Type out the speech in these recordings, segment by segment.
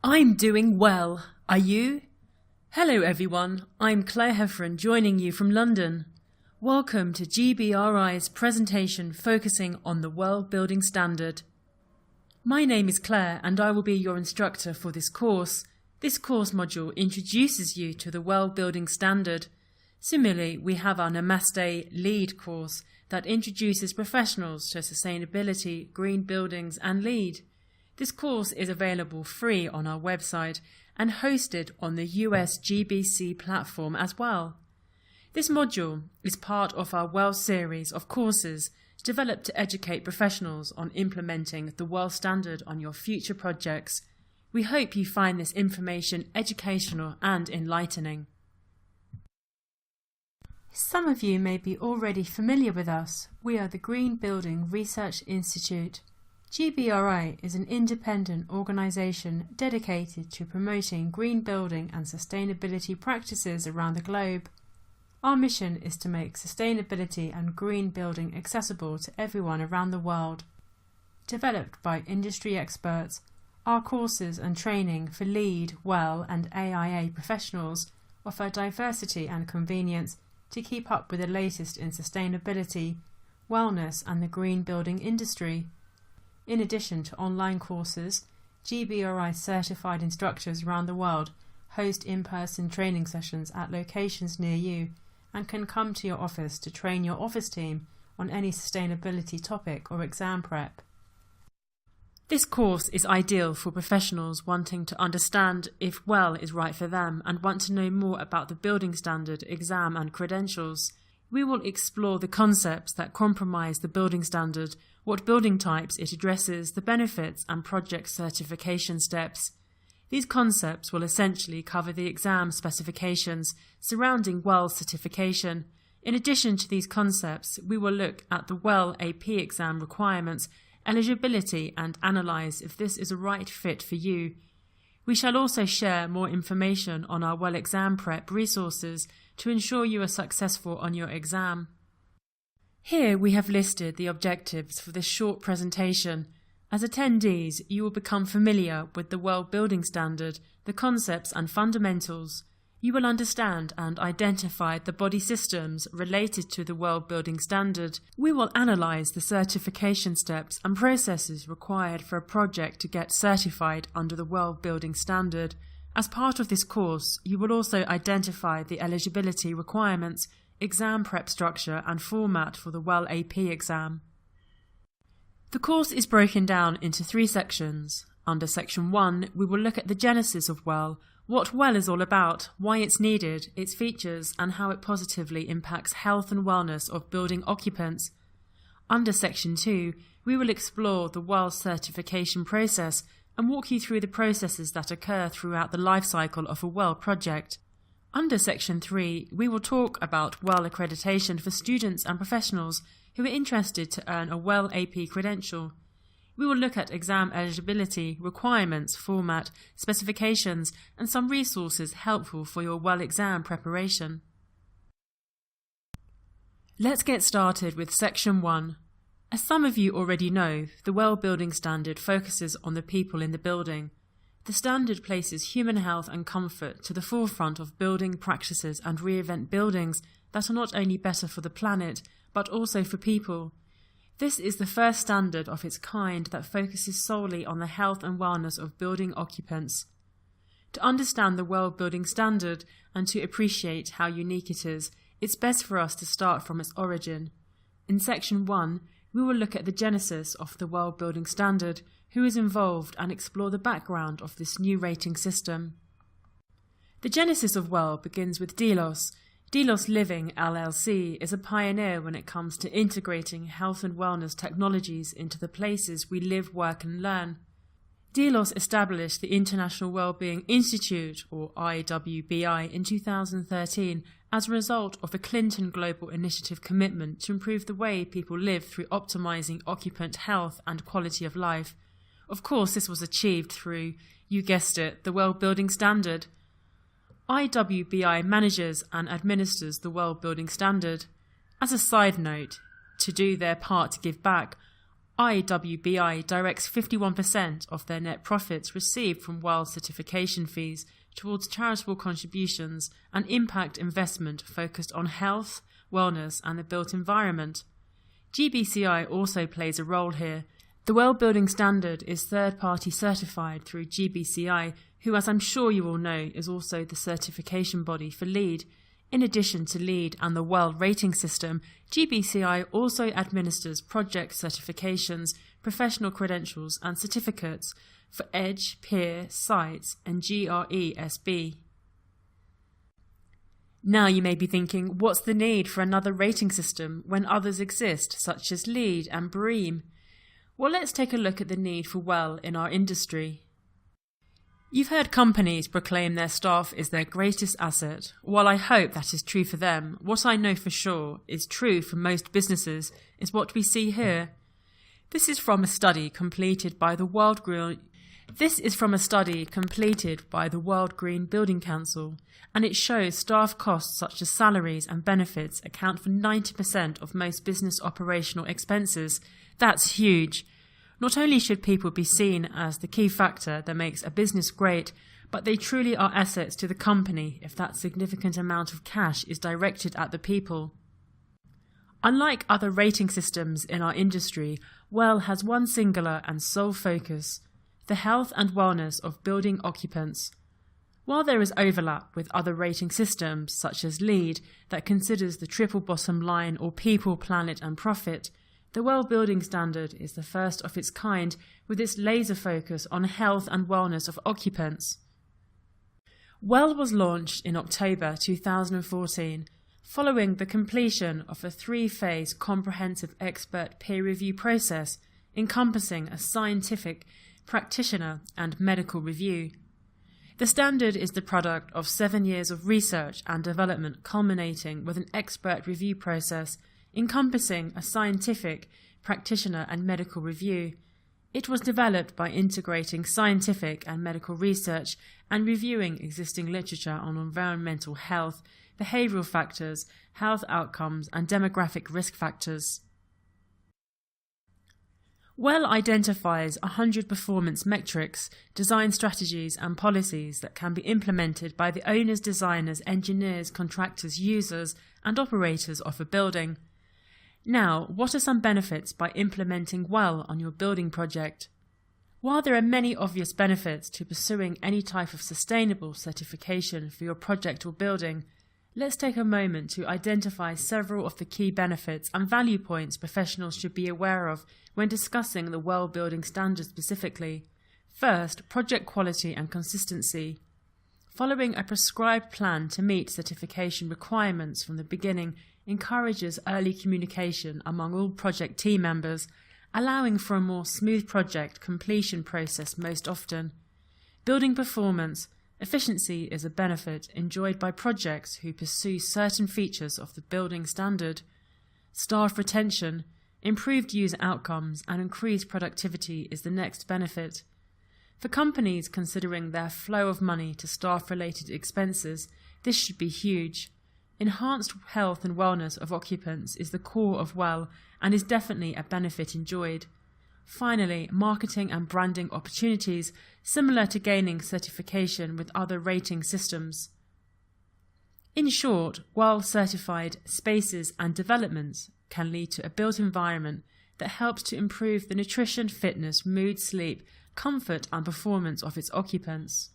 I'm doing well. Are you? Hello everyone, I'm Claire Heffron joining you from London. Welcome to GBRI's presentation focusing on the World Building Standard. My name is Claire and I will be your instructor for this course. This course module introduces you to the World Building Standard. Similarly, we have our Namaste LEED course that introduces professionals to sustainability, green buildings and LEED. This course is available free on our website and hosted on the US GBC platform as well. This module is part of our WELL series of courses developed to educate professionals on implementing the WELL standard on your future projects. We hope you find this information educational and enlightening. Some of you may be already familiar with us. We are the Green Building Research Institute. GBRI is an independent organisation dedicated to promoting green building and sustainability practices around the globe. Our mission is to make sustainability and green building accessible to everyone around the world. Developed by industry experts, our courses and training for LEED, WELL and AIA professionals offer diversity and convenience to keep up with the latest in sustainability, wellness and the green building industry. In addition to online courses, GBRI certified instructors around the world host in-person training sessions at locations near you and can come to your office to train your office team on any sustainability topic or exam prep. This course is ideal for professionals wanting to understand if WELL is right for them and want to know more about the building standard, exam and credentials. We will explore the concepts that comprise the building standard, what building types it addresses, the benefits and project certification steps. These concepts will essentially cover the exam specifications surrounding WELL certification. In addition to these concepts, we will look at the WELL AP exam requirements, eligibility and analyse if this is a right fit for you. We shall also share more information on our WELL exam prep resources to ensure you are successful on your exam. Here we have listed the objectives for this short presentation. As attendees, you will become familiar with the World Building Standard, the concepts and fundamentals. You will understand and identify the body systems related to the World Building Standard. We will analyse the certification steps and processes required for a project to get certified under the World Building Standard. As part of this course, you will also identify the eligibility requirements, exam prep structure and format for the WELL AP exam. The course is broken down into 3 sections. Under Section 1, we will look at the genesis of WELL, what WELL is all about, why it's needed, its features and how it positively impacts health and wellness of building occupants. Under Section 2, we will explore the WELL certification process and walk you through the processes that occur throughout the life cycle of a WELL project. Under Section 3, we will talk about WELL accreditation for students and professionals who are interested to earn a WELL AP credential. We will look at exam eligibility, requirements, format, specifications and some resources helpful for your WELL exam preparation. Let's get started with Section 1. As some of you already know, the WELL Building Standard focuses on the people in the building. The standard places human health and comfort to the forefront of building practices and reinvent buildings that are not only better for the planet, but also for people. This is the first standard of its kind that focuses solely on the health and wellness of building occupants. To understand the World Building Standard and to appreciate how unique it is, it's best for us to start from its origin. In Section 1, we will look at the genesis of the World Building Standard, who is involved and explore the background of this new rating system. The genesis of WELL begins with Delos. Delos Living LLC is a pioneer when it comes to integrating health and wellness technologies into the places we live, work and learn. Delos established the International Wellbeing Institute, or IWBI, in 2013 as a result of the Clinton Global Initiative commitment to improve the way people live through optimizing occupant health and quality of life. Of course, this was achieved through, you guessed it, the World Building Standard. IWBI manages and administers the World Building Standard. As a side note, to do their part to give back, IWBI directs 51% of their net profits received from WELL certification fees towards charitable contributions and impact investment focused on health, wellness and the built environment. GBCI also plays a role here. The WELL Building Standard is third-party certified through GBCI, who, as I'm sure you all know, is also the certification body for LEED. In addition to LEED and the WELL rating system, GBCI also administers project certifications, professional credentials and certificates for EDGE, PEER, CITES and GRESB. Now you may be thinking, what's the need for another rating system when others exist, such as LEED and BREEAM? Well, let's take a look at the need for WELL in our industry. You've heard companies proclaim their staff is their greatest asset. While I hope that is true for them, what I know for sure is true for most businesses is what we see here. This is from a study completed by the World Green Building Council, and it shows staff costs such as salaries and benefits account for 90% of most business operational expenses. That's huge. Not only should people be seen as the key factor that makes a business great, but they truly are assets to the company if that significant amount of cash is directed at the people. Unlike other rating systems in our industry, WELL has one singular and sole focus: the health and wellness of building occupants. While there is overlap with other rating systems such as LEED that considers the triple bottom line or people, planet and profit, the WELL Building Standard is the first of its kind with its laser focus on health and wellness of occupants. WELL was launched in October 2014, following the completion of a three-phase comprehensive expert peer review process encompassing a scientific, practitioner and medical review. The standard is the product of 7 years of research and development culminating with an expert review process encompassing a scientific, practitioner and medical review. It was developed by integrating scientific and medical research and reviewing existing literature on environmental health, behavioural factors, health outcomes and demographic risk factors. WELL identifies 100 performance metrics, design strategies and policies that can be implemented by the owners, designers, engineers, contractors, users and operators of a building. Now, what are some benefits by implementing WELL on your building project? While there are many obvious benefits to pursuing any type of sustainable certification for your project or building, let's take a moment to identify several of the key benefits and value points professionals should be aware of when discussing the WELL Building Standard specifically. First, project quality and consistency. Following a prescribed plan to meet certification requirements from the beginning encourages early communication among all project team members, allowing for a more smooth project completion process most often. Building performance. Efficiency is a benefit enjoyed by projects who pursue certain features of the building standard. Staff retention. Improved user outcomes and increased productivity is the next benefit. For companies considering their flow of money to staff-related expenses, this should be huge. Enhanced health and wellness of occupants is the core of WELL and is definitely a benefit enjoyed. Finally, marketing and branding opportunities similar to gaining certification with other rating systems. In short, WELL certified spaces and developments can lead to a built environment that helps to improve the nutrition, fitness, mood, sleep, comfort and performance of its occupants.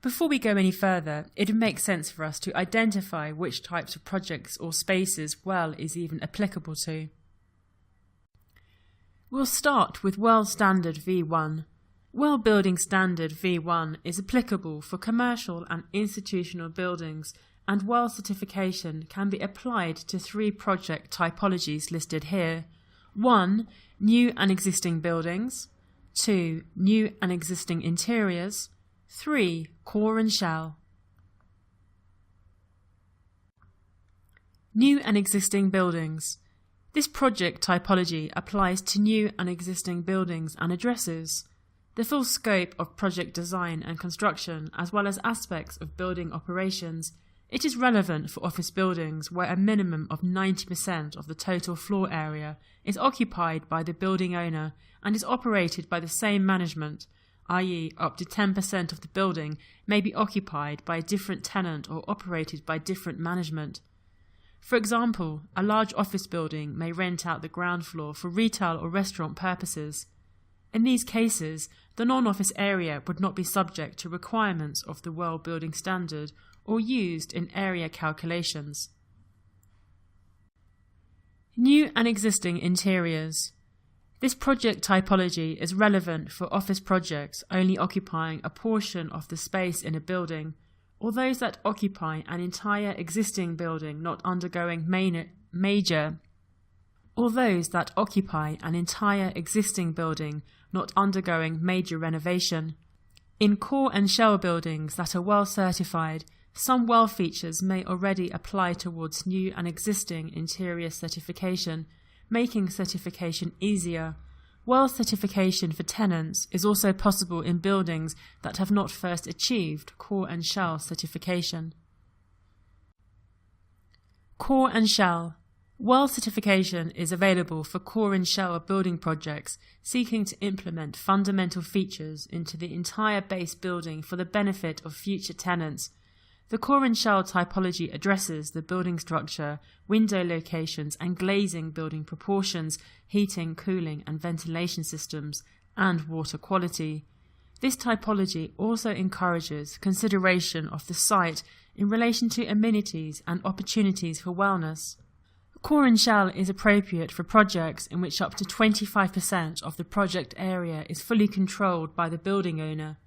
Before we go any further, it would make sense for us to identify which types of projects or spaces WELL is even applicable to. We'll start with WELL Standard V1. WELL Building Standard V1 is applicable for commercial and institutional buildings, and WELL certification can be applied to 3 project typologies listed here. 1. New and existing buildings. 2. New and existing interiors. 3. Core and shell. New and existing buildings. This project typology applies to new and existing buildings and addresses. The full scope of project design and construction, as well as aspects of building operations, It is relevant for office buildings where a minimum of 90% of the total floor area is occupied by the building owner and is operated by the same management, i.e. up to 10% of the building may be occupied by a different tenant or operated by different management. For example, a large office building may rent out the ground floor for retail or restaurant purposes. In these cases, the non-office area would not be subject to requirements of the World Building Standard or used in area calculations. New and existing interiors. This project typology is relevant for office projects only occupying a portion of the space in a building, or those that occupy an entire existing building not undergoing major renovation. In core and shell buildings that are well certified, some well features may already apply towards new and existing interior certification, making certification easier. Well certification for tenants is also possible in buildings that have not first achieved core and shell certification. Core and shell. Well certification is available for core and shell building projects seeking to implement fundamental features into the entire base building for the benefit of future tenants. The core and shell typology addresses the building structure, window locations and glazing building proportions, heating, cooling and ventilation systems, and water quality. This typology also encourages consideration of the site in relation to amenities and opportunities for wellness. Core and shell is appropriate for projects in which up to 25% of the project area is fully controlled by the building owner,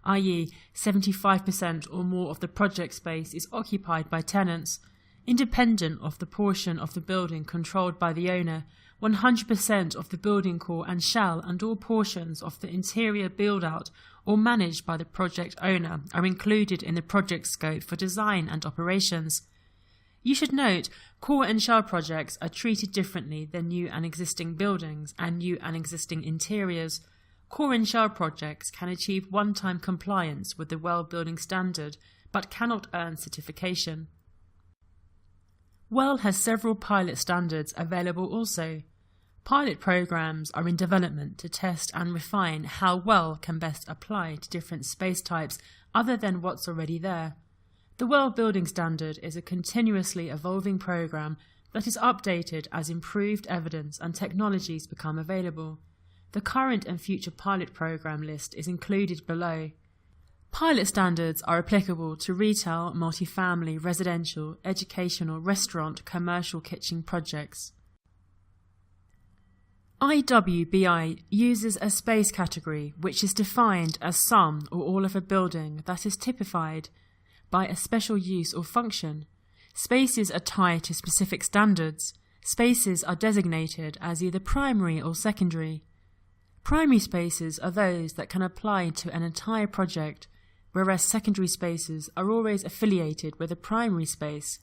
i.e. 75% or more of the project space is occupied by tenants. Independent of the portion of the building controlled by the owner, 100% of the building core and shell and all portions of the interior build-out or managed by the project owner are included in the project scope for design and operations. You should note, core and shell projects are treated differently than new and existing buildings and new and existing interiors. Core and shell projects can achieve one-time compliance with the World Building Standard, but cannot earn certification. WELL has several pilot standards available also. Pilot programs are in development to test and refine how WELL can best apply to different space types other than what's already there. The World Building Standard is a continuously evolving program that is updated as improved evidence and technologies become available. The current and future pilot program list is included below. Pilot standards are applicable to retail, multifamily, residential, educational, restaurant, commercial kitchen projects. IWBI uses a space category which is defined as some or all of a building that is typified by a special use or function. Spaces are tied to specific standards. Spaces are designated as either primary or secondary. Primary spaces are those that can apply to an entire project, whereas secondary spaces are always affiliated with a primary space.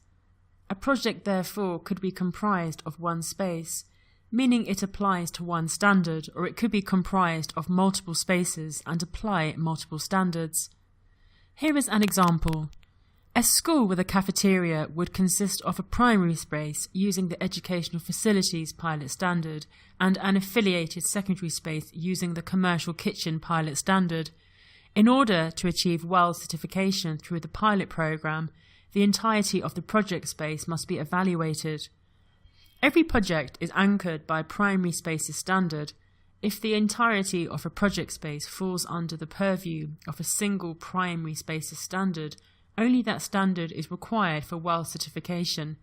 A project therefore could be comprised of one space, meaning it applies to one standard, or it could be comprised of multiple spaces and apply multiple standards. Here is an example. A school with a cafeteria would consist of a primary space using the Educational Facilities Pilot Standard and an affiliated secondary space using the Commercial Kitchen Pilot Standard. In order to achieve WELL certification through the pilot program, the entirety of the project space must be evaluated. Every project is anchored by a primary spaces standard. If the entirety of a project space falls under the purview of a single primary spaces standard, only that standard is required for WELL certification.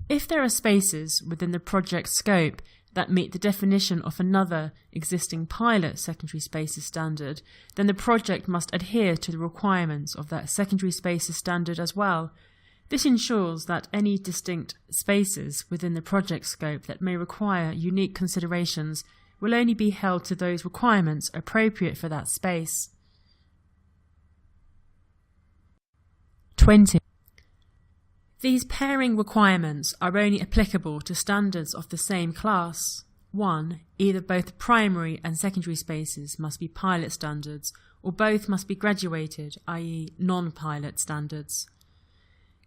If there are spaces within the project scope that meet the definition of another existing pilot secondary spaces standard, then the project must adhere to the requirements of that secondary spaces standard as well. This ensures that any distinct spaces within the project scope that may require unique considerations will only be held to those requirements appropriate for that space. 20. These pairing requirements are only applicable to standards of the same class. 1. Either both primary and secondary spaces must be pilot standards, or both must be graduated, i.e. non-pilot standards.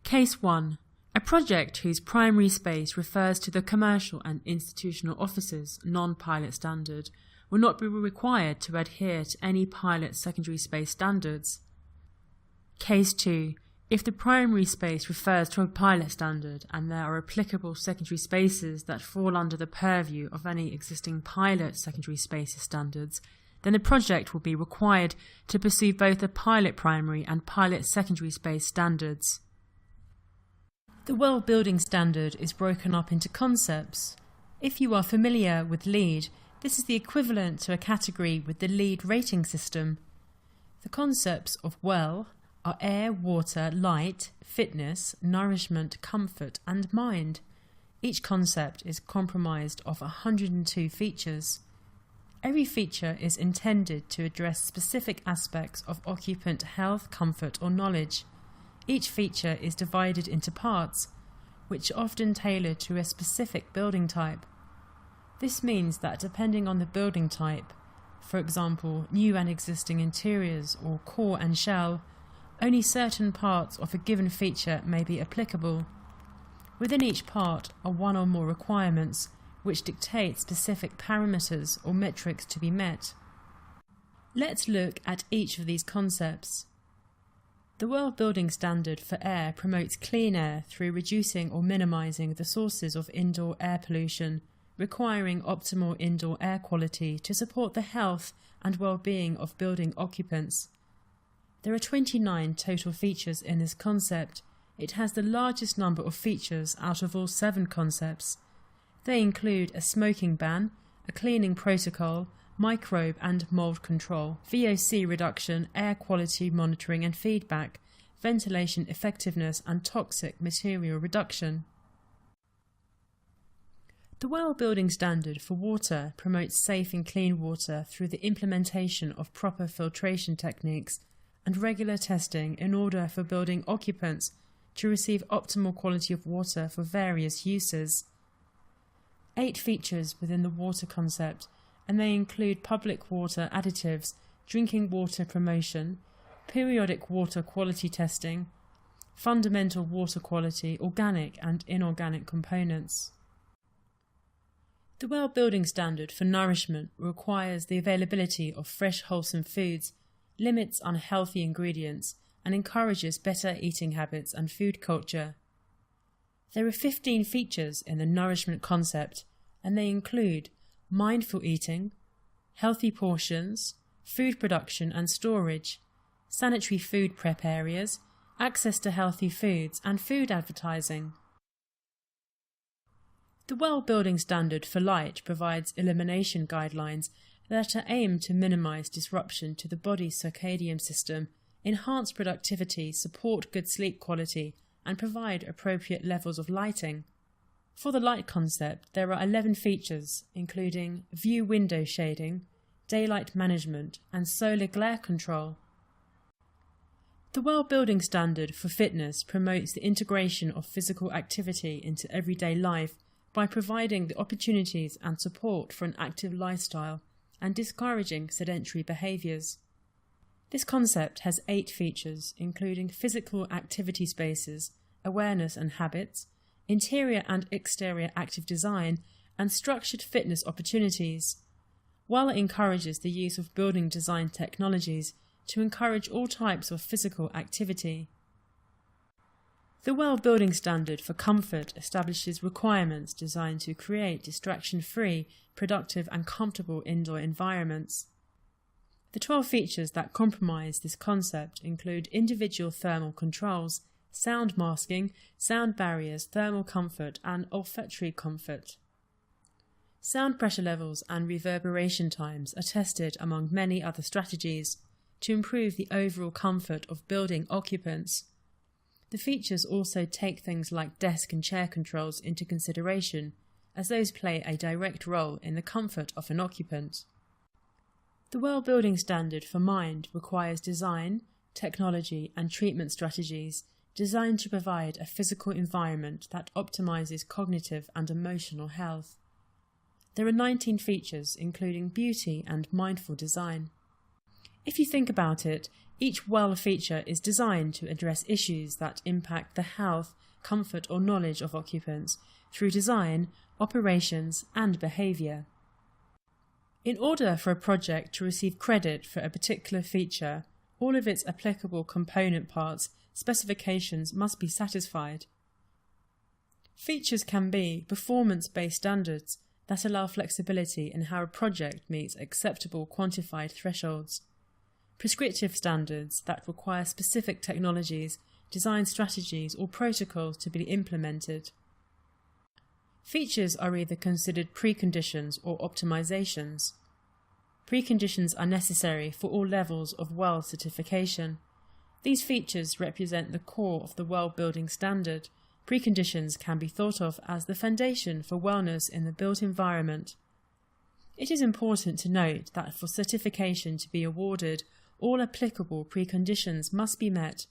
Case 1. A project whose primary space refers to the commercial and institutional offices non-pilot standard will not be required to adhere to any pilot secondary space standards. Case 2. If the primary space refers to a pilot standard and there are applicable secondary spaces that fall under the purview of any existing pilot secondary spaces standards, then the project will be required to pursue both the pilot primary and pilot secondary space standards. The World Building Standard is broken up into concepts. If you are familiar with LEED, this is the equivalent to a category with the LEED rating system. The concepts of WELL are air, water, light, fitness, nourishment, comfort and mind. Each concept is comprised of 102 features. Every feature is intended to address specific aspects of occupant health, comfort or knowledge. Each feature is divided into parts, which are often tailored to a specific building type. This means that depending on the building type, for example, new and existing interiors or core and shell, only certain parts of a given feature may be applicable. Within each part are one or more requirements which dictate specific parameters or metrics to be met. Let's look at each of these concepts. The World Building Standard for air promotes clean air through reducing or minimizing the sources of indoor air pollution, requiring optimal indoor air quality to support the health and well-being of building occupants. There are 29 total features in this concept. It has the largest number of features out of all 7 concepts. They include a smoking ban, a cleaning protocol, microbe and mold control, VOC reduction, air quality monitoring and feedback, ventilation effectiveness and toxic material reduction. The World Building Standard for water promotes safe and clean water through the implementation of proper filtration techniques and regular testing in order for building occupants to receive optimal quality of water for various uses. 8 features within the water concept, and they include public water additives, drinking water promotion, periodic water quality testing, fundamental water quality, organic and inorganic components. The World Building Standard for nourishment requires the availability of fresh wholesome foods, limits unhealthy ingredients, and encourages better eating habits and food culture. There are 15 features in the nourishment concept, and they include mindful eating, healthy portions, food production and storage, sanitary food prep areas, access to healthy foods and food advertising. The World Building Standard for light provides illumination guidelines that are aimed to minimise disruption to the body's circadian system, enhance productivity, support good sleep quality and provide appropriate levels of lighting. For the light concept, there are 11 features, including view window shading, daylight management, and solar glare control. The World Building Standard for fitness promotes the integration of physical activity into everyday life by providing the opportunities and support for an active lifestyle and discouraging sedentary behaviours. This concept has 8 features, including physical activity spaces, awareness and habits, interior and exterior active design, and structured fitness opportunities. While it encourages the use of building design technologies to encourage all types of physical activity. The World Building Standard for comfort establishes requirements designed to create distraction-free, productive and comfortable indoor environments. The 12 features that comprise this concept include individual thermal controls, sound masking, sound barriers, thermal comfort and olfactory comfort. Sound pressure levels and reverberation times are tested among many other strategies to improve the overall comfort of building occupants. The features also take things like desk and chair controls into consideration, as those play a direct role in the comfort of an occupant. The World Building Standard for mind requires design, technology and treatment strategies designed to provide a physical environment that optimizes cognitive and emotional health. There are 19 features including beauty and mindful design. If you think about it, each well feature is designed to address issues that impact the health, comfort or knowledge of occupants through design, operations and behaviour. In order for a project to receive credit for a particular feature, all of its applicable component parts, specifications must be satisfied. Features can be performance-based standards that allow flexibility in how a project meets acceptable quantified thresholds. Prescriptive standards that require specific technologies, design strategies or protocols to be implemented. Features are either considered preconditions or optimizations. Preconditions are necessary for all levels of WELL certification. These features represent the core of the WELL building standard. Preconditions can be thought of as the foundation for wellness in the built environment. It is important to note that for certification to be awarded, all applicable preconditions must be met.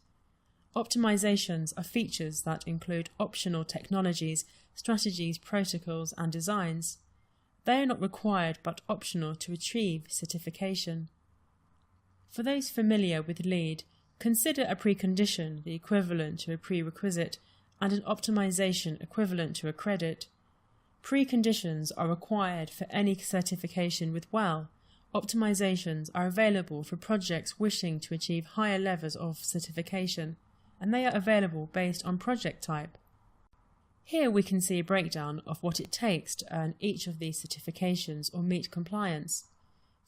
Optimizations are features that include optional technologies, strategies, protocols and designs. They are not required but optional to achieve certification. For those familiar with LEED, consider a precondition the equivalent to a prerequisite and an optimization equivalent to a credit. Preconditions are required for any certification with WELL. Optimizations are available for projects wishing to achieve higher levels of certification, and they are available based on project type. Here we can see a breakdown of what it takes to earn each of these certifications or meet compliance.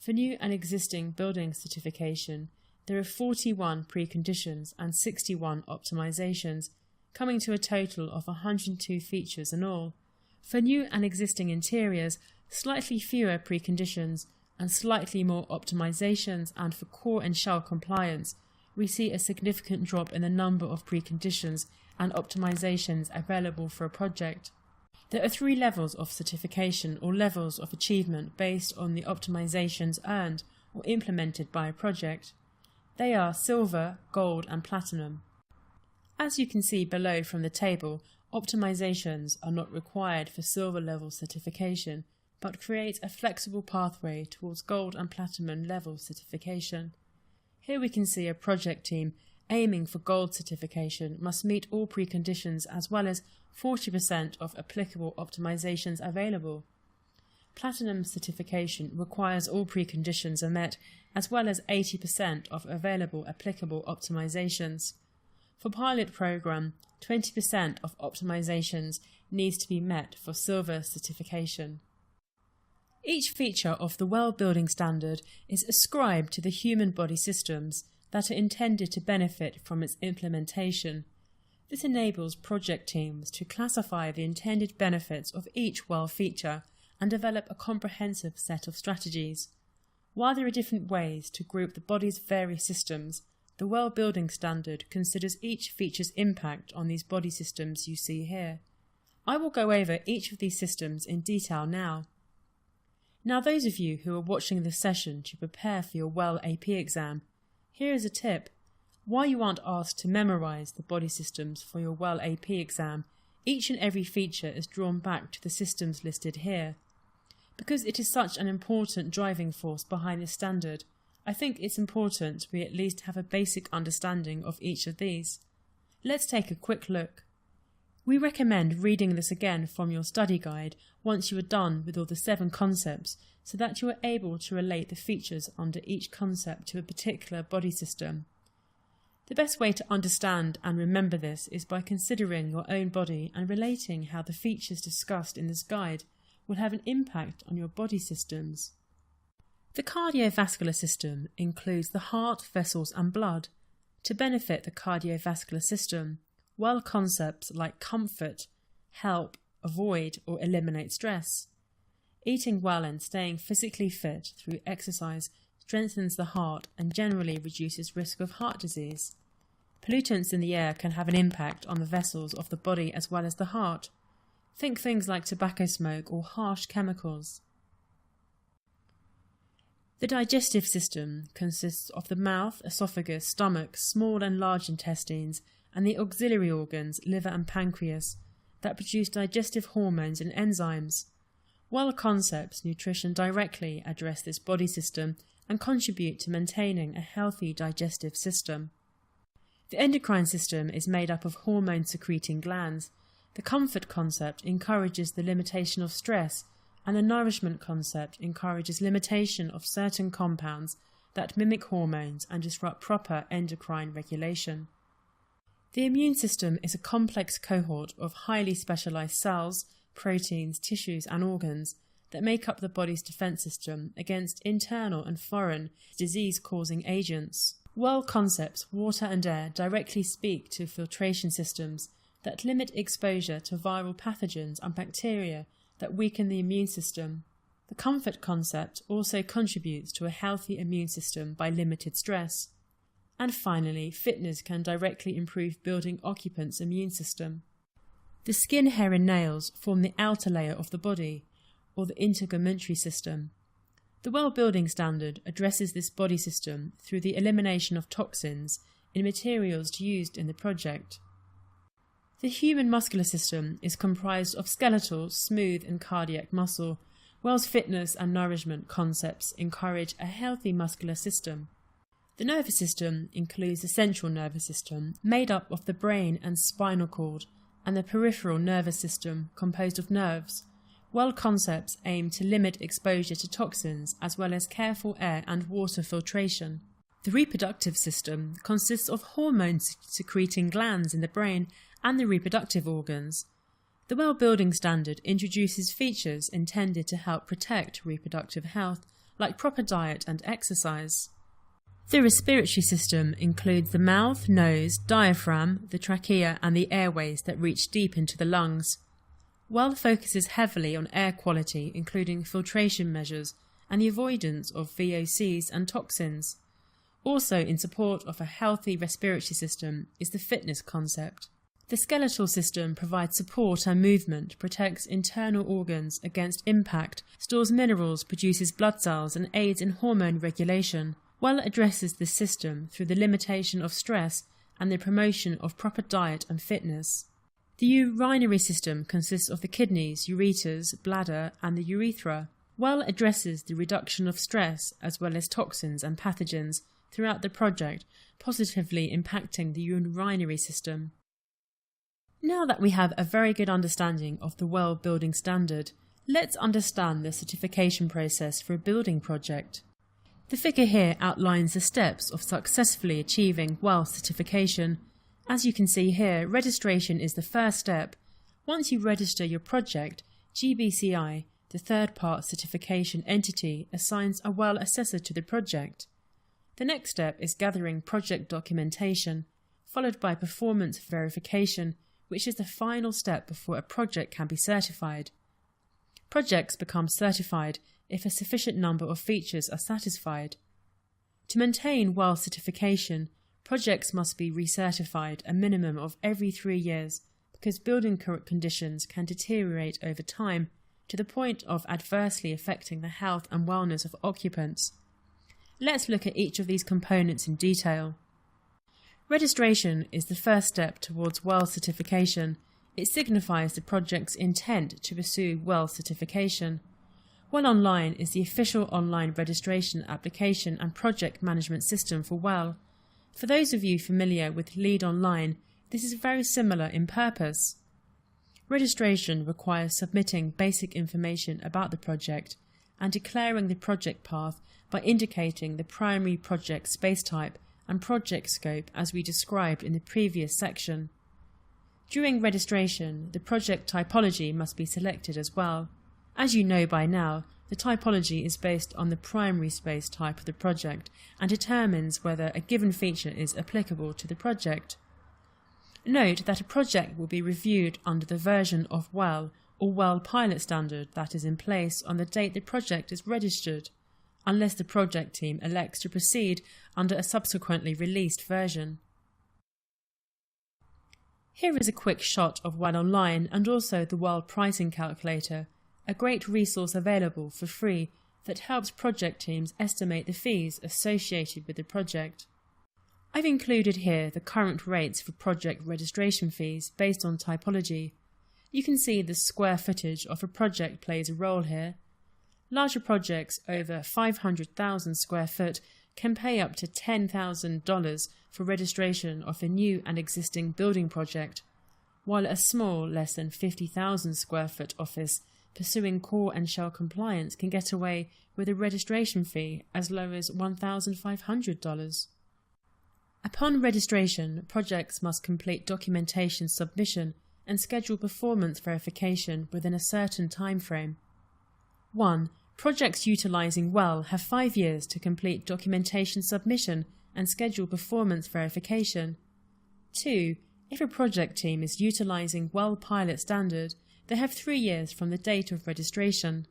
For new and existing building certification, there are 41 preconditions and 61 optimizations, coming to a total of 102 features in all. For new and existing interiors, slightly fewer preconditions and slightly more optimizations, and for core and shell compliance, we see a significant drop in the number of preconditions and optimizations available for a project. There are 3 levels of certification or levels of achievement based on the optimizations earned or implemented by a project. They are silver, gold and platinum. As you can see below from the table, optimizations are not required for silver level certification, but create a flexible pathway towards gold and platinum level certification. Here we can see a project team aiming for gold certification must meet all preconditions as well as 40% of applicable optimizations available. Platinum certification requires all preconditions are met as well as 80% of available applicable optimizations. For pilot program, 20% of optimizations needs to be met for silver certification. Each feature of the WELL building standard is ascribed to the human body systems that are intended to benefit from its implementation. This enables project teams to classify the intended benefits of each WELL feature and develop a comprehensive set of strategies. While there are different ways to group the body's various systems, the WELL building standard considers each feature's impact on these body systems you see here. I will go over each of these systems in detail now. Now those of you who are watching this session to prepare for your WELL AP exam, here is a tip. While you aren't asked to memorise the body systems for your WELL AP exam, each and every feature is drawn back to the systems listed here. Because it is such an important driving force behind this standard, I think it's important we at least have a basic understanding of each of these. Let's take a quick look. We recommend reading this again from your study guide once you are done with all the 7 concepts so that you are able to relate the features under each concept to a particular body system. The best way to understand and remember this is by considering your own body and relating how the features discussed in this guide will have an impact on your body systems. The cardiovascular system includes the heart, vessels and blood. To benefit the cardiovascular system, WELL concepts like comfort help avoid or eliminate stress. Eating well and staying physically fit through exercise strengthens the heart and generally reduces risk of heart disease. Pollutants in the air can have an impact on the vessels of the body as well as the heart. Think things like tobacco smoke or harsh chemicals. The digestive system consists of the mouth, esophagus, stomach, small and large intestines, and the auxiliary organs, liver and pancreas, that produce digestive hormones and enzymes. WELL concepts nutrition directly address this body system and contribute to maintaining a healthy digestive system. The endocrine system is made up of hormone-secreting glands. The comfort concept encourages the limitation of stress, and the nourishment concept encourages limitation of certain compounds that mimic hormones and disrupt proper endocrine regulation. The immune system is a complex cohort of highly specialized cells, proteins, tissues and organs that make up the body's defense system against internal and foreign disease-causing agents. Well concepts, water and air, directly speak to filtration systems that limit exposure to viral pathogens and bacteria that weaken the immune system. The comfort concept also contributes to a healthy immune system by limited stress. And finally, fitness can directly improve building occupants' immune system. The skin, hair and nails form the outer layer of the body, or the integumentary system. The Well-Building Standard addresses this body system through the elimination of toxins in materials used in the project. The human muscular system is comprised of skeletal, smooth and cardiac muscle. Well's fitness and nourishment concepts encourage a healthy muscular system. The nervous system includes the central nervous system, made up of the brain and spinal cord, and the peripheral nervous system, composed of nerves. Well concepts aim to limit exposure to toxins as well as careful air and water filtration. The reproductive system consists of hormone-secreting glands in the brain and the reproductive organs. The Well-Building Standard introduces features intended to help protect reproductive health, like proper diet and exercise. The respiratory system includes the mouth, nose, diaphragm, the trachea and the airways that reach deep into the lungs. Well focuses heavily on air quality, including filtration measures and the avoidance of VOCs and toxins. Also in support of a healthy respiratory system is the fitness concept. The skeletal system provides support and movement, protects internal organs against impact, stores minerals, produces blood cells and aids in hormone regulation. Well addresses this system through the limitation of stress and the promotion of proper diet and fitness. The urinary system consists of the kidneys, ureters, bladder and the urethra. Well addresses the reduction of stress as well as toxins and pathogens throughout the project, positively impacting the urinary system. Now that we have a very good understanding of the Well-Building Standard, let's understand the certification process for a building project. The figure here outlines the steps of successfully achieving WELL certification. As you can see here, registration is the first step. Once you register your project, GBCI, the third-part certification entity, assigns a WELL assessor to the project. The next step is gathering project documentation, followed by performance verification, which is the final step before a project can be certified. Projects become certified if a sufficient number of features are satisfied. To maintain WELL certification, projects must be recertified a minimum of every 3 years because building conditions can deteriorate over time to the point of adversely affecting the health and wellness of occupants. Let's look at each of these components in detail. Registration is the first step towards WELL certification. It signifies the project's intent to pursue WELL certification. WELL Online is the official online registration application and project management system for WELL. For those of you familiar with Lead Online, this is very similar in purpose. Registration requires submitting basic information about the project and declaring the project path by indicating the primary project space type and project scope as we described in the previous section. During registration, the project typology must be selected as well. As you know by now, the typology is based on the primary space type of the project and determines whether a given feature is applicable to the project. Note that a project will be reviewed under the version of WELL or WELL Pilot Standard that is in place on the date the project is registered, unless the project team elects to proceed under a subsequently released version. Here is a quick shot of WELL Online and also the WELL Pricing Calculator, a great resource available for free that helps project teams estimate the fees associated with the project. I've included here the current rates for project registration fees based on typology. You can see the square footage of a project plays a role here. Larger projects over 500,000 square foot can pay up to $10,000 for registration of a new and existing building project, while a small, less than 50,000 square foot office pursuing core and shell compliance can get away with a registration fee as low as $1,500. Upon registration, projects must complete documentation submission and schedule performance verification within a certain time frame. 1. Projects utilising WELL have 5 years to complete documentation submission and schedule performance verification. 2. If a project team is utilising WELL Pilot Standard, they have 3 years from the date of registration.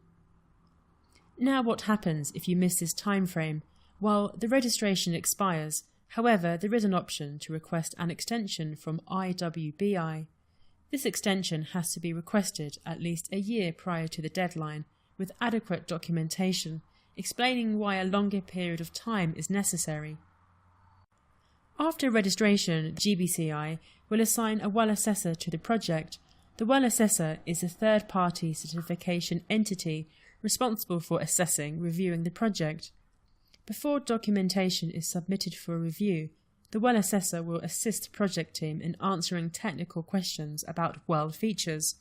Now what happens if you miss this time frame? Well, the registration expires. However, there is an option to request an extension from IWBI. This extension has to be requested at least a year prior to the deadline, with adequate documentation explaining why a longer period of time is necessary. After registration, GBCI will assign a WELL assessor to the project. The WELL assessor is a third-party certification entity responsible for assessing, reviewing the project. Before documentation is submitted for review, the WELL assessor will assist the project team in answering technical questions about WELL features.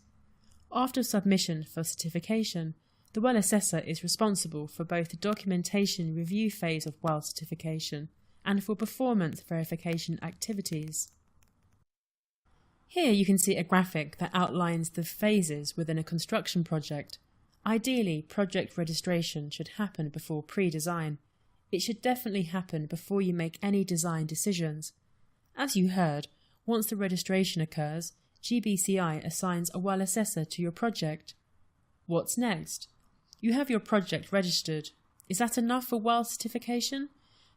After submission for certification, the WELL assessor is responsible for both the documentation review phase of WELL certification and for performance verification activities. Here you can see a graphic that outlines the phases within a construction project. Ideally, project registration should happen before pre-design. It should definitely happen before you make any design decisions. As you heard, once the registration occurs, GBCI assigns a WELL assessor to your project. What's next? You have your project registered. Is that enough for WELL certification?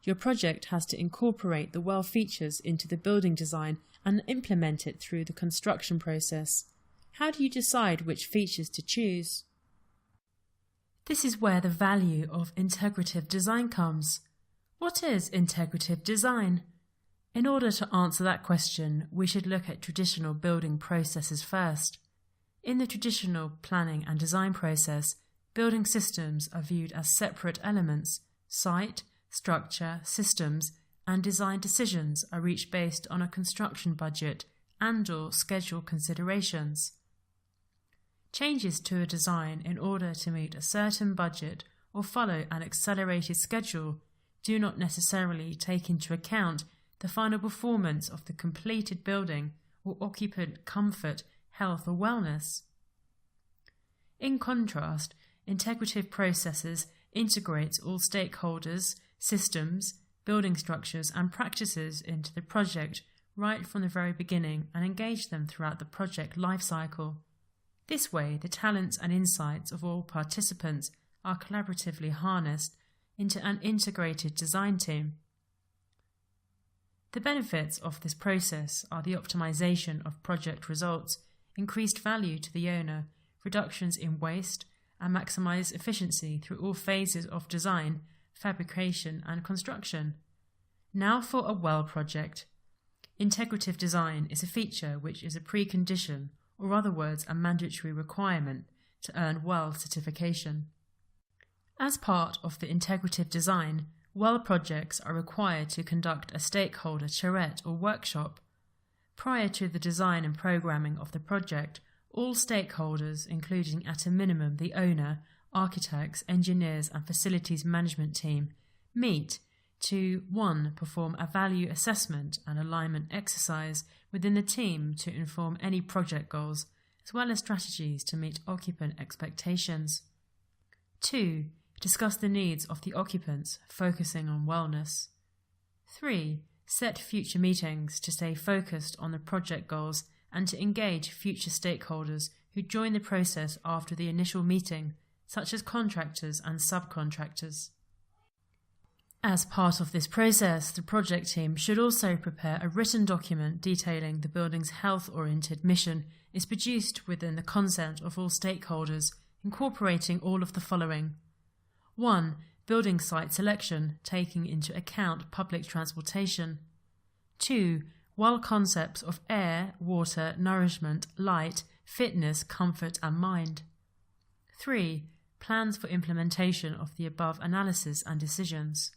Your project has to incorporate the WELL features into the building design and implement it through the construction process. How do you decide which features to choose? This is where the value of integrative design comes. What is integrative design? In order to answer that question, we should look at traditional building processes first. In the traditional planning and design process, building systems are viewed as separate elements. Site, structure, systems, and design decisions are each based on a construction budget and/or schedule considerations. Changes to a design in order to meet a certain budget or follow an accelerated schedule do not necessarily take into account the final performance of the completed building or occupant comfort, health, or wellness. In contrast, integrative processes integrate all stakeholders, systems, building structures, and practices into the project right from the very beginning and engage them throughout the project lifecycle. This way, the talents and insights of all participants are collaboratively harnessed into an integrated design team. The benefits of this process are the optimization of project results, increased value to the owner, reductions in waste, and maximize efficiency through all phases of design, fabrication, and construction. Now for a WELL project. Integrative design is a feature which is a precondition, or other words, a mandatory requirement to earn WELL certification. As part of the integrative design, WELL projects are required to conduct a stakeholder charrette or workshop. Prior to the design and programming of the project, all stakeholders, including at a minimum the owner, architects, engineers and facilities management team, meet to 1. Perform a value assessment and alignment exercise within the team to inform any project goals, as well as strategies to meet occupant expectations. 2. Discuss the needs of the occupants, focusing on wellness. 3. Set future meetings to stay focused on the project goals and to engage future stakeholders who join the process after the initial meeting, such as contractors and subcontractors. As part of this process, the project team should also prepare a written document detailing the building's health-oriented mission is produced within the consent of all stakeholders, incorporating all of the following. 1. Building site selection, taking into account public transportation. 2. WELL concepts of air, water, nourishment, light, fitness, comfort and mind. 3. plans for implementation of the above analysis and decisions.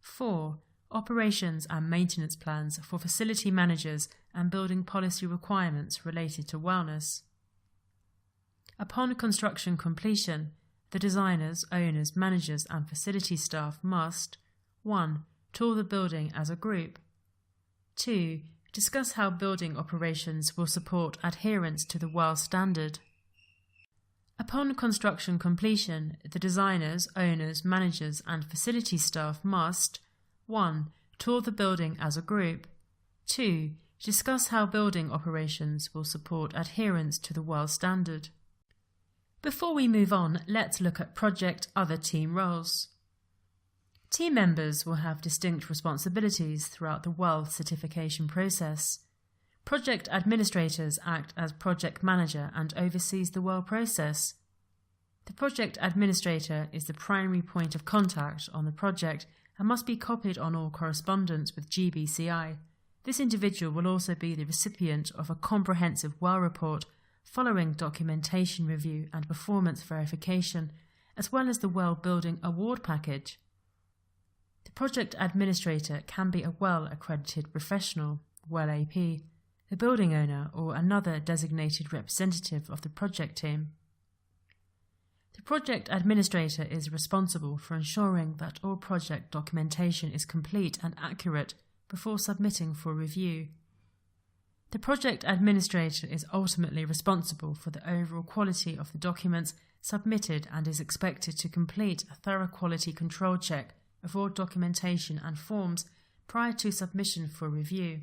4. Operations and maintenance plans for facility managers and building policy requirements related to wellness. Upon construction completion, the designers, owners, managers and facility staff must 1. Tour the building as a group. 2. Discuss how building operations will support adherence to the WELL standard. Upon construction completion, the designers, owners, managers and facility staff must 1. Tour the building as a group. 2. Discuss how building operations will support adherence to the WELL standard. Before we move on, let's look at project other team roles. Team members will have distinct responsibilities throughout the WELL certification process. Project administrators act as project manager and oversees the WELL process. The project administrator is the primary point of contact on the project and must be copied on all correspondence with GBCI. This individual will also be the recipient of a comprehensive WELL report following documentation review and performance verification, as well as the WELL Building Award Package. The project administrator can be a WELL accredited professional, WELL AP, the building owner or another designated representative of the project team. The project administrator is responsible for ensuring that all project documentation is complete and accurate before submitting for review. The project administrator is ultimately responsible for the overall quality of the documents submitted and is expected to complete a thorough quality control check of all documentation and forms prior to submission for review.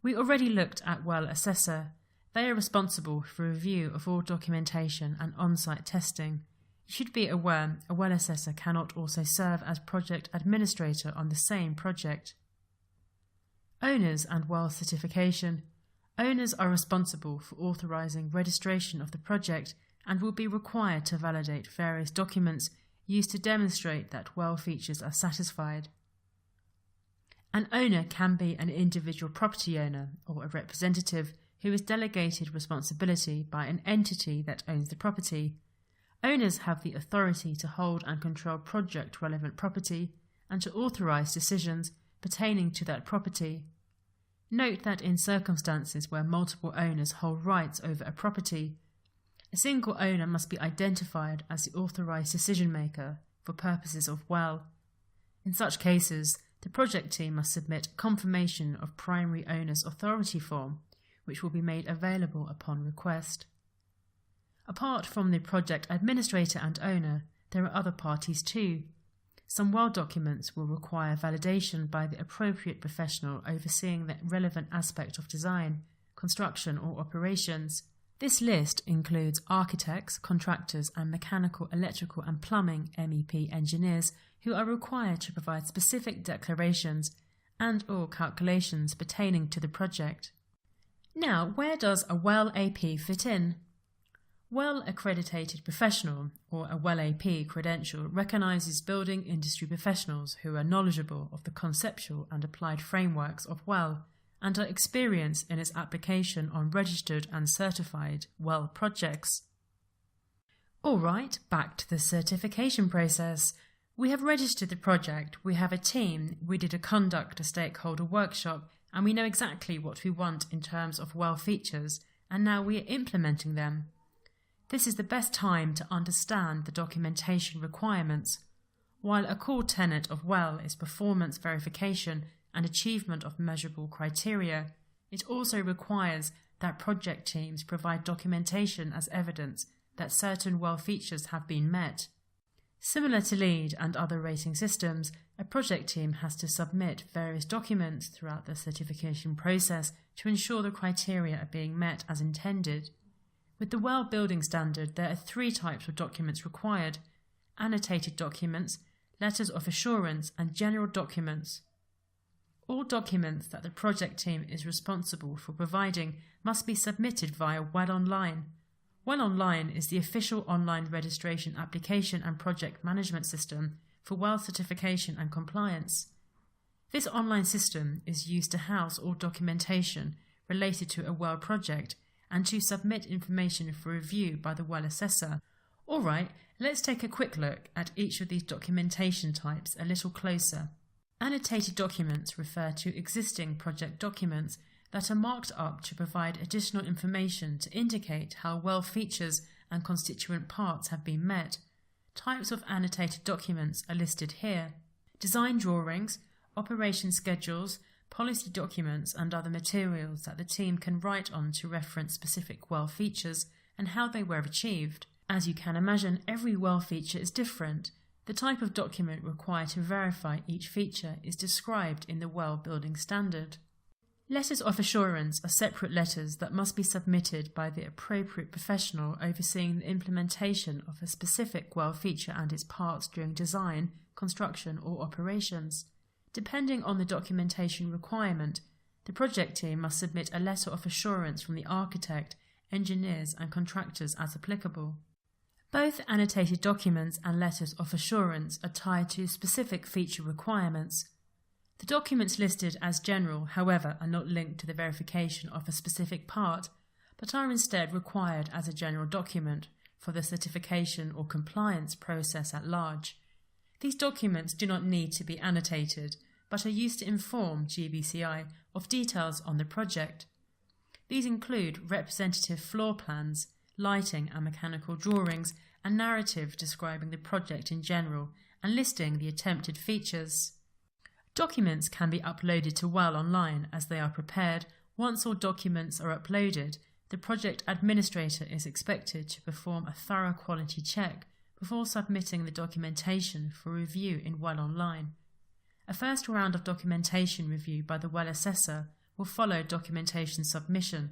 We already looked at WELL Assessor. They are responsible for review of all documentation and on-site testing. You should be aware a WELL Assessor cannot also serve as project administrator on the same project. Owners and WELL certification. Owners are responsible for authorising registration of the project and will be required to validate various documents used to demonstrate that WELL features are satisfied. An owner can be an individual property owner or a representative who is delegated responsibility by an entity that owns the property. Owners have the authority to hold and control project-relevant property and to authorise decisions pertaining to that property. Note that in circumstances where multiple owners hold rights over a property, a single owner must be identified as the authorised decision maker for purposes of WELL. In such cases, the project team must submit confirmation of primary owner's authority form, which will be made available upon request. Apart from the project administrator and owner, there are other parties too. Some WELL documents will require validation by the appropriate professional overseeing the relevant aspect of design, construction or operations. This list includes architects, contractors and mechanical, electrical and plumbing MEP engineers who are required to provide specific declarations and/or calculations pertaining to the project. Now, where does a WELL AP fit in? WELL accredited professional, or a WELL AP credential, recognises building industry professionals who are knowledgeable of the conceptual and applied frameworks of WELL and are experienced in its application on registered and certified WELL projects. Alright, back to the certification process. We have registered the project, we have a team, we did conduct a stakeholder workshop, and we know exactly what we want in terms of WELL features, and now we are implementing them. This is the best time to understand the documentation requirements. While a core tenet of WELL is performance verification and achievement of measurable criteria, it also requires that project teams provide documentation as evidence that certain WELL features have been met. Similar to LEED and other rating systems, a project team has to submit various documents throughout the certification process to ensure the criteria are being met as intended. With the WELL building standard, there are 3 types of documents required: annotated documents, letters of assurance, and general documents. All documents that the project team is responsible for providing must be submitted via WELL Online. WELL Online is the official online registration application and project management system for WELL certification and compliance. This online system is used to house all documentation related to a WELL project and to submit information for review by the WELL Assessor. Alright, let's take a quick look at each of these documentation types a little closer. Annotated documents refer to existing project documents that are marked up to provide additional information to indicate how well features and constituent parts have been met. Types of annotated documents are listed here. Design drawings, operation schedules, policy documents and other materials that the team can write on to reference specific well features and how they were achieved. As you can imagine, every well feature is different. The type of document required to verify each feature is described in the well building standard. Letters of assurance are separate letters that must be submitted by the appropriate professional overseeing the implementation of a specific well feature and its parts during design, construction or operations. Depending on the documentation requirement, the project team must submit a letter of assurance from the architect, engineers and contractors as applicable. Both annotated documents and letters of assurance are tied to specific feature requirements. The documents listed as general, however, are not linked to the verification of a specific part, but are instead required as a general document for the certification or compliance process at large. These documents do not need to be annotated, but are used to inform GBCI of details on the project. These include representative floor plans, lighting and mechanical drawings, and narrative describing the project in general and listing the attempted features. Documents can be uploaded to well online as they are prepared. Once all documents are uploaded, the project administrator is expected to perform a thorough quality check before submitting the documentation for review in well online. A first round of documentation review by the well assessor will follow documentation submission.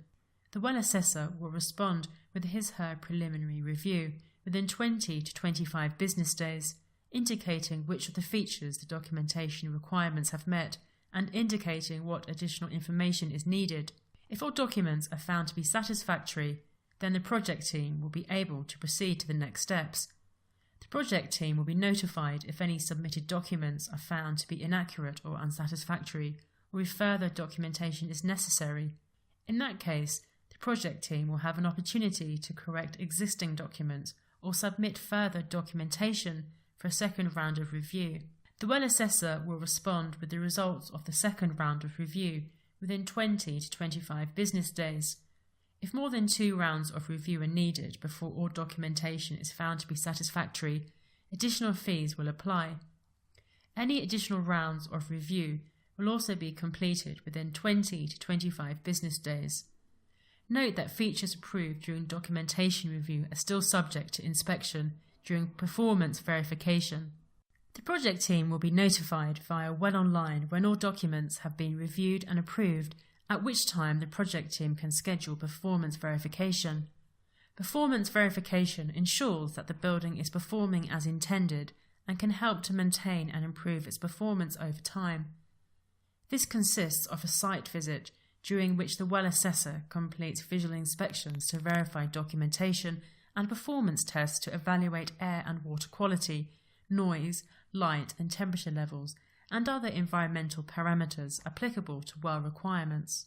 The well assessor will respond with his/her preliminary review within 20 to 25 business days, indicating which of the features the documentation requirements have met and indicating what additional information is needed. If all documents are found to be satisfactory, then the project team will be able to proceed to the next steps. The project team will be notified if any submitted documents are found to be inaccurate or unsatisfactory, or if further documentation is necessary. In that case, the project team will have an opportunity to correct existing documents or submit further documentation for a second round of review. The well assessor will respond with the results of the second round of review within 20 to 25 business days. If more than 2 rounds of review are needed before all documentation is found to be satisfactory, additional fees will apply. Any additional rounds of review will also be completed within 20 to 25 business days. Note that features approved during documentation review are still subject to inspection during performance verification. The project team will be notified via well online when all documents have been reviewed and approved, at which time the project team can schedule performance verification. Performance verification ensures that the building is performing as intended and can help to maintain and improve its performance over time. This consists of a site visit during which the well assessor completes visual inspections to verify documentation and performance tests to evaluate air and water quality, noise, light and temperature levels, and other environmental parameters applicable to well requirements.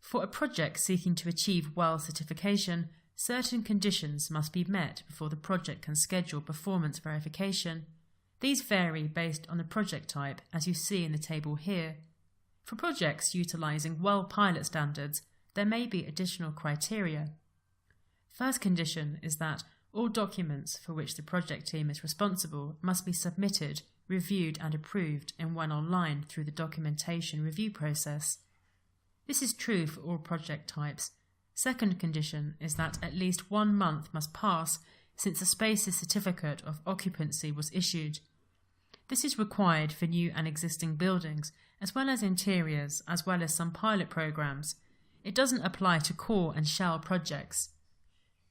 For a project seeking to achieve well certification, certain conditions must be met before the project can schedule performance verification. These vary based on the project type, as you see in the table here. For projects utilising well pilot standards, there may be additional criteria. First condition is that all documents for which the project team is responsible must be submitted, reviewed and approved in well online through the documentation review process. This is true for all project types. Second condition is that at least 1 month must pass since the space's certificate of occupancy was issued. This is required for new and existing buildings, as well as interiors, as well as some pilot programs. It doesn't apply to core and shell projects.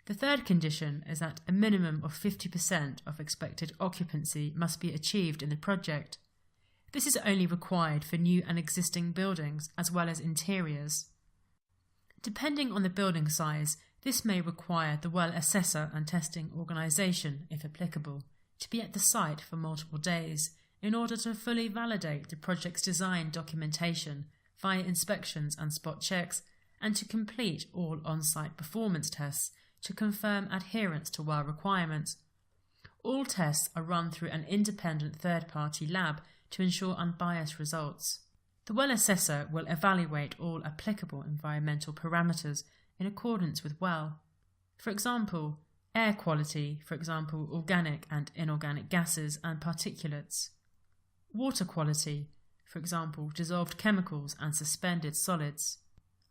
The third condition is that a minimum of 50% of expected occupancy must be achieved in the project. This is only required for new and existing buildings, as well as interiors. Depending on the building size, this may require the well assessor and testing organisation, if applicable, to be at the site for multiple days in order to fully validate the project's design documentation via inspections and spot checks, and to complete all on-site performance tests to confirm adherence to well requirements. All tests are run through an independent third-party lab to ensure unbiased results. The well assessor will evaluate all applicable environmental parameters in accordance with well. For example, air quality, for example, organic and inorganic gases and particulates. Water quality, for example, dissolved chemicals and suspended solids.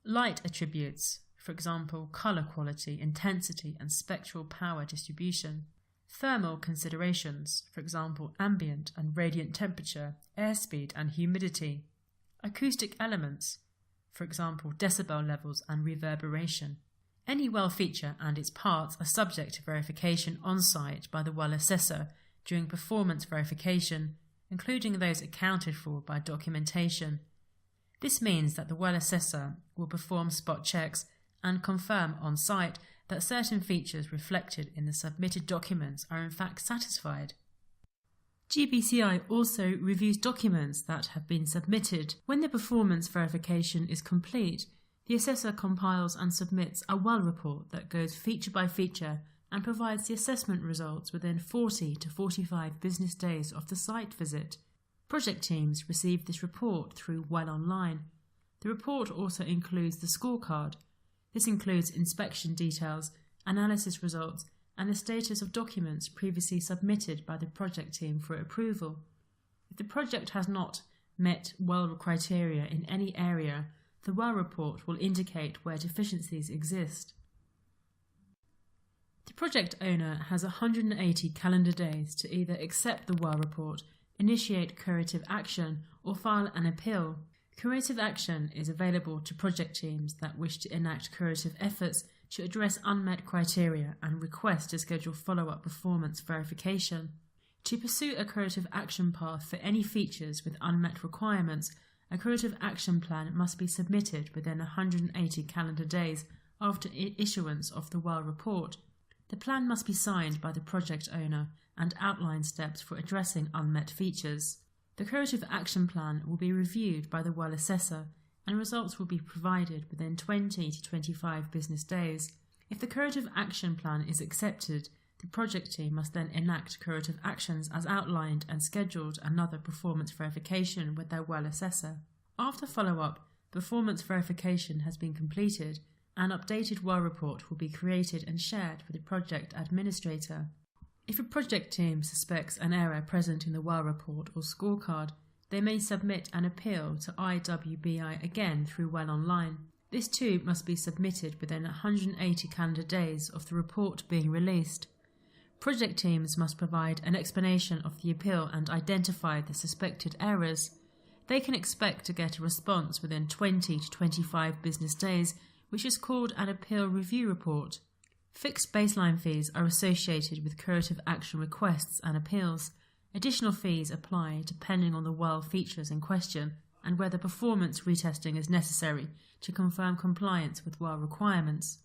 Light attributes, for example, colour quality, intensity and spectral power distribution. Thermal considerations, for example, ambient and radiant temperature, airspeed and humidity. Acoustic elements, for example, decibel levels and reverberation. Any well feature and its parts are subject to verification on-site by the well assessor during performance verification, including those accounted for by documentation. This means that the well assessor will perform spot checks and confirm on-site that certain features reflected in the submitted documents are in fact satisfied. GBCI also reviews documents that have been submitted. When the performance verification is complete, the assessor compiles and submits a well report that goes feature by feature and provides the assessment results within 40 to 45 business days of the site visit. Project teams receive this report through Well Online. The report also includes the scorecard. This includes inspection details, analysis results, and the status of documents previously submitted by the project team for approval. If the project has not met well criteria in any area, the well report will indicate where deficiencies exist. The project owner has 180 calendar days to either accept the well report, initiate corrective action, or file an appeal. Corrective action is available to project teams that wish to enact corrective efforts to address unmet criteria and request to schedule follow-up performance verification. To pursue a corrective action path for any features with unmet requirements, a corrective action plan must be submitted within 180 calendar days after issuance of the well report. The plan must be signed by the project owner and outline steps for addressing unmet features. The corrective action plan will be reviewed by the well assessor and results will be provided within 20 to 25 business days. If the corrective action plan is accepted, the project team must then enact corrective actions as outlined and scheduled another performance verification with their well assessor. After follow-up, performance verification has been completed, an updated well report will be created and shared with the project administrator. If a project team suspects an error present in the well report or scorecard, they may submit an appeal to IWBI again through Well Online. This too must be submitted within 180 calendar days of the report being released. Project teams must provide an explanation of the appeal and identify the suspected errors. They can expect to get a response within 20 to 25 business days, which is called an appeal review report. Fixed baseline fees are associated with corrective action requests and appeals. Additional fees apply depending on the well features in question and whether performance retesting is necessary to confirm compliance with well requirements.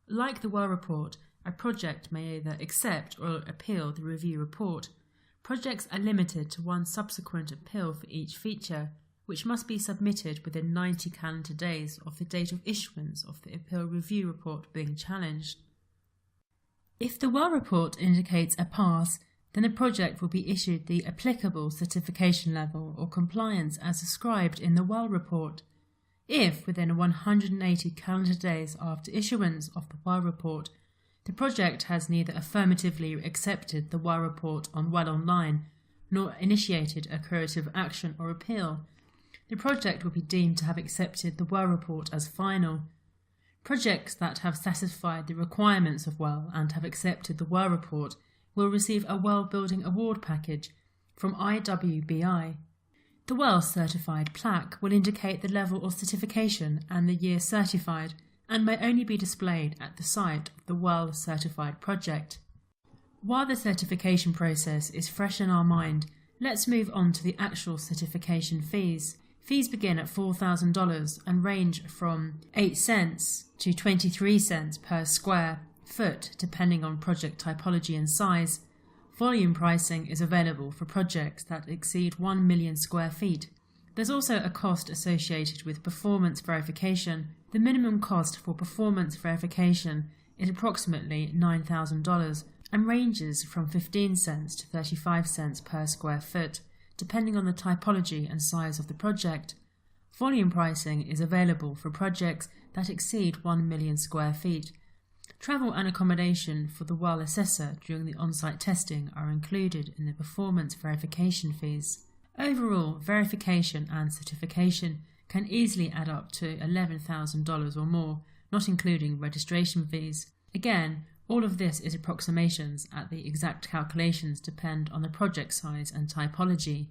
Like the well report, a project may either accept or appeal the review report. Projects are limited to one subsequent appeal for each feature, which must be submitted within 90 calendar days of the date of issuance of the appeal review report being challenged. If the well report indicates a pass, then the project will be issued the applicable certification level or compliance as described in the well report. If, within 180 calendar days after issuance of the well report, the project has neither affirmatively accepted the well report on Well Online nor initiated a corrective action or appeal, the project will be deemed to have accepted the well report as final. Projects that have satisfied the requirements of well and have accepted the well report will receive a Well Building Award package from IWBI. The Well Certified plaque will indicate the level of certification and the year certified and may only be displayed at the site of the Well Certified project. While the certification process is fresh in our mind, let's move on to the actual certification fees. Fees begin at $4,000 and range from 8 cents to 23 cents per square foot depending on project typology and size. Volume pricing is available for projects that exceed 1 million square feet. There's also a cost associated with performance verification. The minimum cost for performance verification is approximately $9,000. and ranges from 15 cents to 35 cents per square foot, depending on the typology and size of the project. Volume pricing is available for projects that exceed 1 million square feet. Travel and accommodation for the well assessor during the on-site testing are included in the performance verification fees. Overall, verification and certification can easily add up to $11,000 or more, not including registration fees. Again, all of this is approximations, as the exact calculations depend on the project size and typology.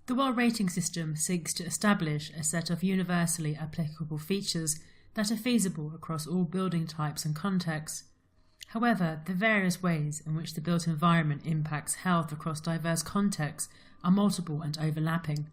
The well rating system seeks to establish a set of universally applicable features that are feasible across all building types and contexts. However, the various ways in which the built environment impacts health across diverse contexts are multiple and overlapping,